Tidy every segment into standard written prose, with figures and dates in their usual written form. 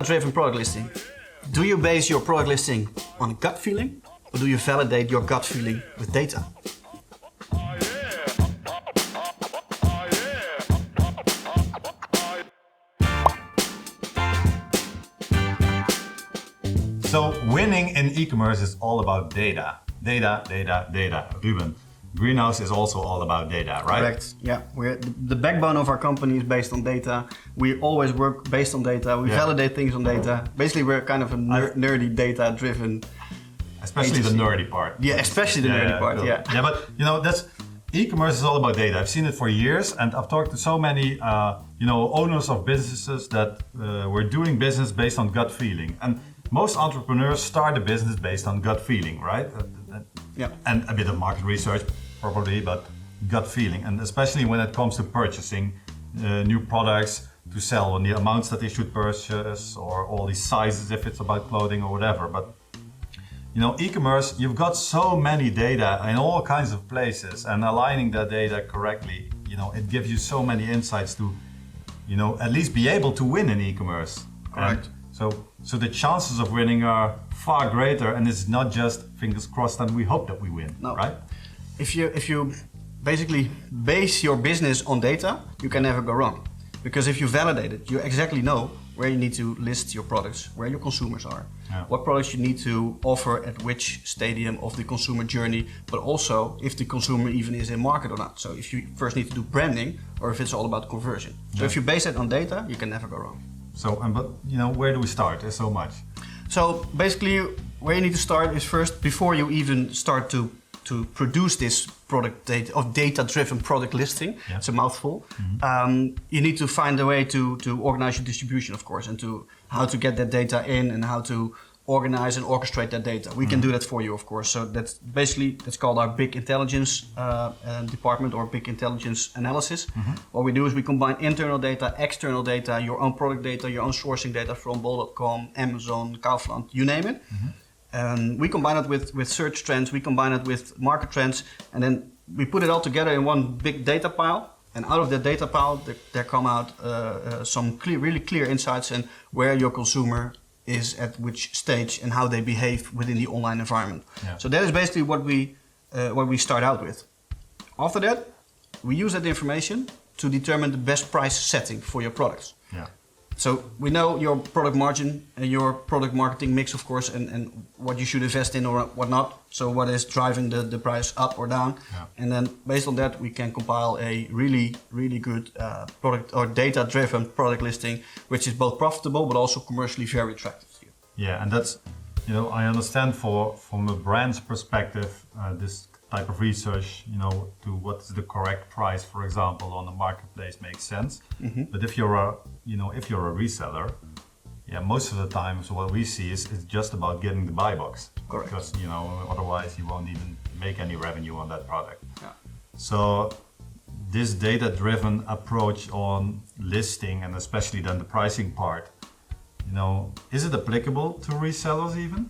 Data-driven product listing. Do you base your product listing on a gut feeling, or do you validate your gut feeling with data? So winning in e-commerce is all about data. Data, data, data. Ruben, Greenhouse is also all about data, right? Correct. Yeah, the backbone of our company is based on data. We always work based on data. We validate things on data. Basically, we're kind of a nerdy, data-driven. Especially agency. the nerdy part. Yeah, especially the nerdy part. Cool. Yeah. Yeah, but you know that's e-commerce is all about data. I've seen it for years, and I've talked to so many owners of businesses that were doing business based on gut feeling. And most entrepreneurs start a business based on gut feeling, right? Yeah. And a bit of market research, probably, but gut feeling. And especially when it comes to purchasing new products to sell, on the amounts that they should purchase, or all these sizes if it's about clothing or whatever. But you know, e-commerce, you've got so many data in all kinds of places, and aligning that data correctly, you know, it gives you so many insights to, you know, at least be able to win in e-commerce. Correct. So the chances of winning are far greater, and it's not just fingers crossed and we hope that we win, right? If you basically base your business on data, you can never go wrong. Because if you validate it, you exactly know where you need to list your products, where your consumers are, what products you need to offer at which stadium of the consumer journey, but also if the consumer even is in market or not. So if you first need to do branding, or if it's all about conversion. So if you base it on data, you can never go wrong. So, but you know, where do we start? There's so much. So basically, where you need to start is first, before you even start to produce this product data of data-driven product listing. Yeah. It's a mouthful. Mm-hmm. You need to find a way to organize your distribution, of course, and to how to get that data in and how to organize and orchestrate that data. We can do that for you, of course. So that's basically, it's called our big intelligence department, or big intelligence analysis. Mm-hmm. What we do is we combine internal data, external data, your own product data, your own sourcing data from bol.com, Amazon, Kaufland, you name it. Mm-hmm. We combine it with search trends, we combine it with market trends, and then we put it all together in one big data pile. And out of that data pile, there come out some really clear insights in where your consumer is at which stage and how they behave within the online environment. Yeah. So that is basically what we start out with. After that, we use that information to determine the best price setting for your products. Yeah. So we know your product margin and your product marketing mix, of course, and what you should invest in or what not. So what is driving the price up or down. Yeah. And then based on that, we can compile a really good product or data-driven product listing, which is both profitable but also commercially very attractive to you. Yeah, and that's, you know, I understand from a brand's perspective, this type of research, you know, to what is the correct price, for example, on the marketplace makes sense. Mm-hmm. But if you're a reseller, yeah, most of the time, so what we see is it's just about getting the buy box. Correct. Because, you know, otherwise you won't even make any revenue on that product. Yeah. So this data-driven approach on listing, and especially then the pricing part, you know, is it applicable to resellers even?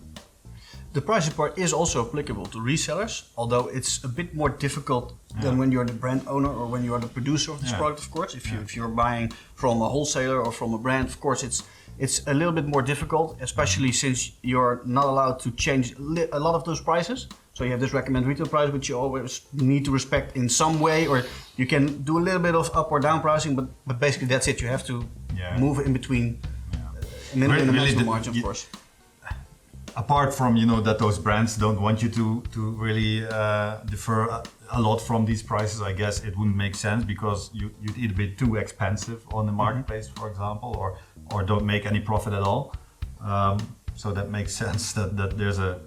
The pricing part is also applicable to resellers, although it's a bit more difficult than when you're the brand owner or when you are the producer of this product, of course. If you're buying from a wholesaler or from a brand, of course, it's a little bit more difficult, especially since you're not allowed to change a lot of those prices. So you have this recommended retail price, which you always need to respect in some way, or you can do a little bit of up or down pricing, but basically that's it. You have to move in between minimum and maximum margin, of course. Apart from, you know, that those brands don't want you to really defer a lot from these prices, I guess it wouldn't make sense because you'd either be too expensive on the marketplace, for example, or don't make any profit at all. So that makes sense that there's a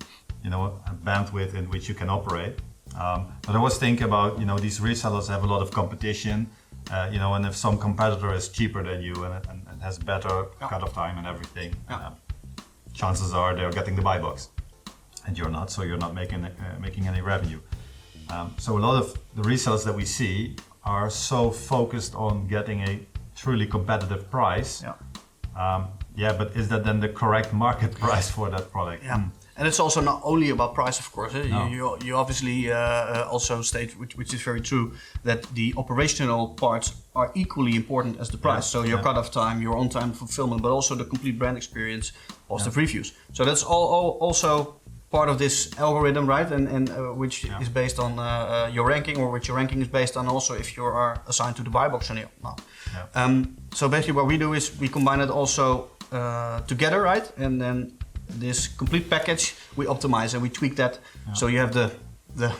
bandwidth in which you can operate. But I was thinking about, you know, these resellers have a lot of competition, you know, and if some competitor is cheaper than you and has better cut-off time and everything, chances are they're getting the buy box, and you're not, so you're not making any revenue. So a lot of the resellers that we see are so focused on getting a truly competitive price Yeah, but is that then the correct market price for that product? Yeah. And it's also not only about price, of course. No. You obviously also state, which is very true, that the operational parts are equally important as the price. So your cut-off time, your on-time fulfillment, but also the complete brand experience, positive reviews. So that's all also part of this algorithm, right? And which is based on your ranking, or which your ranking is based on also if you are assigned to the buy box or not. Yeah. So basically what we do is we combine it also together, right? And then this complete package we optimize and we tweak that, so you have the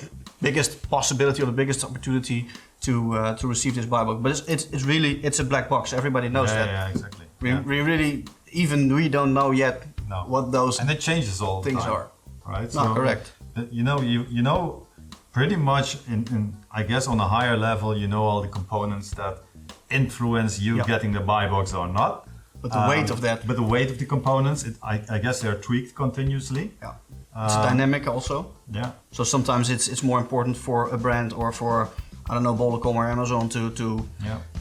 biggest possibility or the biggest opportunity to receive this buy box. But it's really a black box. Everybody knows that. Yeah, exactly. We really, even we don't know yet what those and it changes all the things time, are. right? Not correct. You know pretty much in I guess on a higher level, you know all the components that influence you getting the buy box or not. But the weight of that. But the weight of the components, I guess they're tweaked continuously. Yeah. It's dynamic also. Yeah. So sometimes it's more important for a brand or for, I don't know, bol.com or Amazon to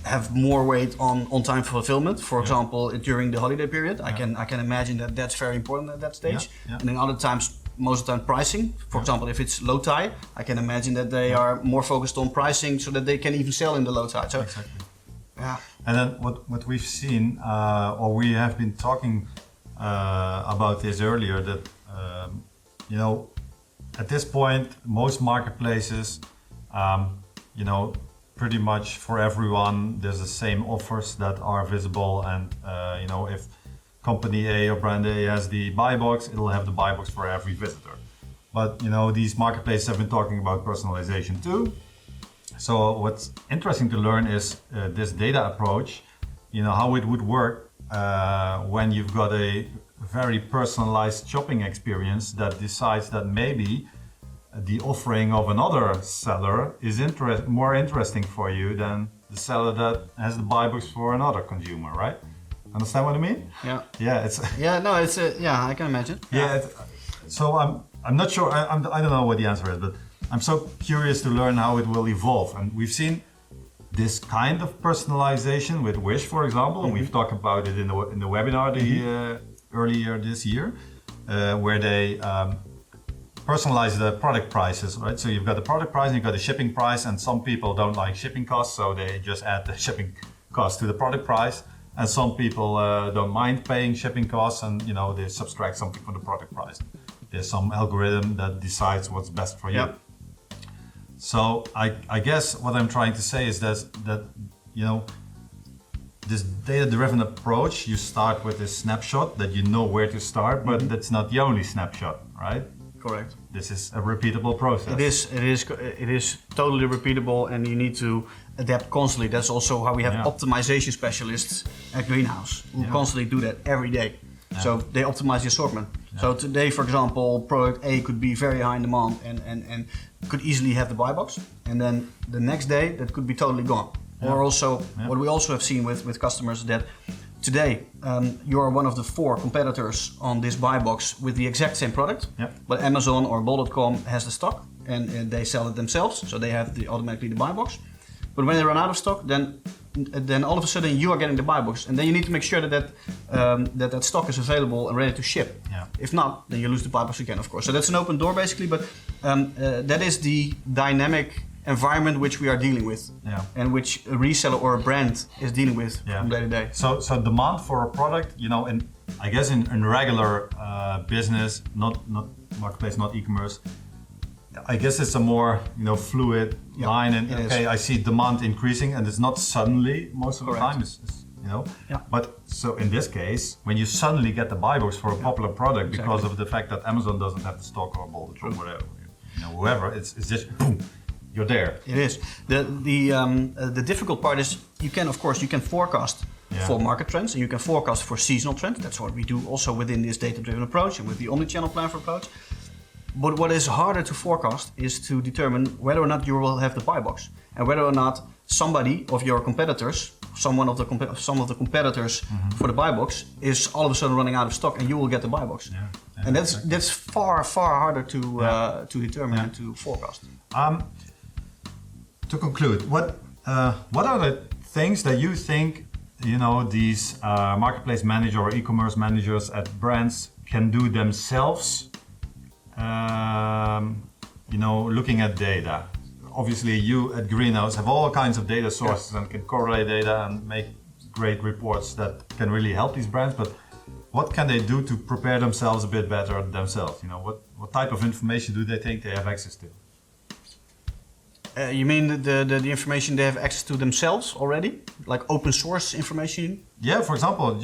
have more weight on time fulfillment. For example, during the holiday period, I can imagine that that's very important at that stage. And then other times, most of the time pricing. For example, if it's low tie, I can imagine that they are more focused on pricing so that they can even sell in the low tie. So, exactly. Yeah. And then what we've seen, or we have been talking about this earlier, that at this point, most marketplaces, pretty much for everyone, there's the same offers that are visible. And if company A or brand A has the buy box, it'll have the buy box for every visitor. But these marketplaces have been talking about personalization too. So what's interesting to learn is this data approach, how it would work when you've got a very personalized shopping experience that decides that maybe the offering of another seller is more interesting for you than the seller that has the buy box for another consumer, right? Understand what I mean? Yeah. Yeah, it's. Yeah, no, it's I can imagine. Yeah. So I'm not sure. I don't know what the answer is, but I'm so curious to learn how it will evolve. And we've seen this kind of personalization with Wish, for example, and we've talked about it in the webinar earlier this year, where they personalize the product prices, right? So you've got the product price and you've got the shipping price, and some people don't like shipping costs, so they just add the shipping cost to the product price. And some people don't mind paying shipping costs, and they subtract something from the product price. There's some algorithm that decides what's best for you. Yep. So I guess what I'm trying to say is that this data-driven approach, you start with a snapshot that you know where to start, but that's not the only snapshot, right? Correct. This is a repeatable process. It is totally repeatable, and you need to adapt constantly. That's also how we have optimization specialists at Greenhouse who constantly do that every day. Yeah. So they optimize the assortment. Yeah. So today, for example, product A could be very high in demand and could easily have the buy box, and then the next day that could be totally gone. Yeah. Or also, what we also have seen with customers that today you are one of the 4 competitors on this buy box with the exact same product, but Amazon or bol.com has the stock and they sell it themselves, so they have automatically the buy box. But when they run out of stock, then all of a sudden you are getting the buy box, and then you need to make sure that stock is available and ready to ship. Yeah. If not, then you lose the buy box again, of course. So that's an open door basically, but that is the dynamic environment which we are dealing with, and which a reseller or a brand is dealing with from day to day. So demand for a product, I guess in regular business, not marketplace, not e-commerce, I guess it's a more fluid line, and I see demand increasing, and it's not suddenly most of the time. But so in this case, when you suddenly get the buy box for a popular product because of the fact that Amazon doesn't have the stock or bol.com or whatever, whoever, it's just boom, you're there. It is. The difficult part is you can forecast for market trends, and you can forecast for seasonal trends. That's what we do also within this data-driven approach and with the omnichannel plan for approach. But what is harder to forecast is to determine whether or not you will have the buy box, and whether or not somebody of your competitors, some of the competitors for the buy box is all of a sudden running out of stock, and you will get the buy box. And that's far harder to determine and to forecast. To conclude, what are the things that you think you know, these marketplace manager or e-commerce managers at brands can do themselves, you know, looking at data. Obviously, you at Greenhouse have all kinds of data sources and can correlate data and make great reports that can really help these brands. But what can they do to prepare themselves a bit better themselves? You know, what type of information do they think they have access to? You mean the information they have access to themselves already? Like open source information? Yeah, for example,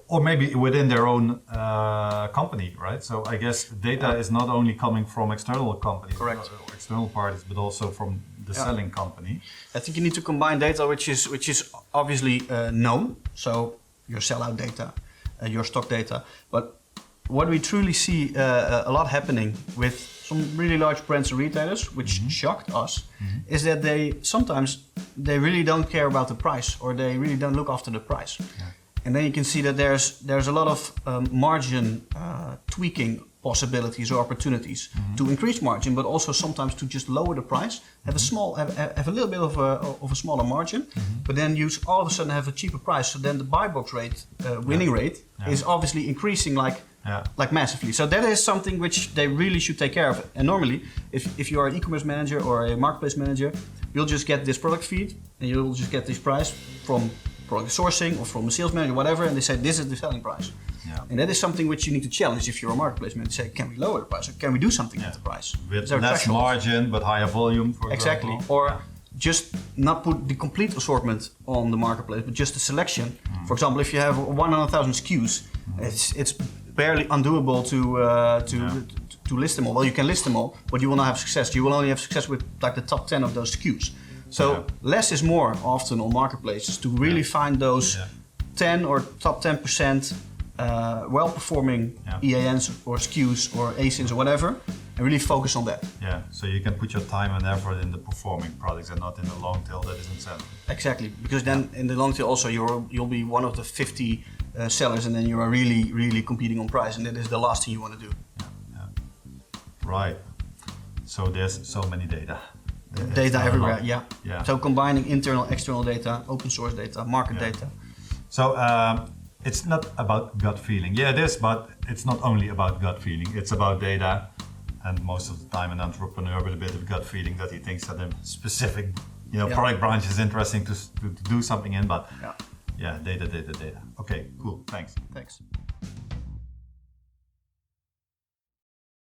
or maybe within their own company, right? So I guess data is not only coming from external companies, Correct. Or external parties, but also from the selling company. I think you need to combine data which is obviously known, so your sellout data, your stock data. But what we truly see a lot happening with some really large brands and retailers, which shocked us, is that sometimes they really don't care about the price, or they really don't look after the price. Yeah. And then you can see that there's a lot of margin tweaking possibilities or opportunities to increase margin, but also sometimes to just lower the price, have a little bit of a smaller margin, but then you all of a sudden have a cheaper price. So then the buy box rate, winning rate, is obviously increasing like massively. So that is something which they really should take care of. And normally, if you are an e-commerce manager or a marketplace manager, you'll just get this product feed and you'll just get this price from product sourcing or from a sales manager, whatever, and they say this is the selling price. Yeah. And that is something which you need to challenge if you're a marketplace manager. Say, can we lower the price or can we do something at the price? With less margin but higher volume, for exactly. example. Or just not put the complete assortment on the marketplace, but just a selection. For example, if you have 100,000 SKUs, it's barely undoable to list them all. Well, you can list them all, but you will not have success. You will only have success with like the top 10 of those SKUs. So less is more often on marketplaces to really find those 10 or top 10% well-performing EANs or SKUs or ASINs or whatever, and really focus on that. Yeah, so you can put your time and effort in the performing products and not in the long tail that isn't selling. Exactly, because then in the long tail also you'll be one of the 50 sellers, and then you are really competing on price, and that is the last thing you want to do. Right. So there's so many data. Data everywhere, yeah. So combining internal, external data, open source data, market data. So it's not about gut feeling. Yeah, it is, but it's not only about gut feeling. It's about data, and most of the time an entrepreneur with a bit of gut feeling that he thinks that a specific, product branch is interesting to do something in. But data. Okay, cool. Thanks.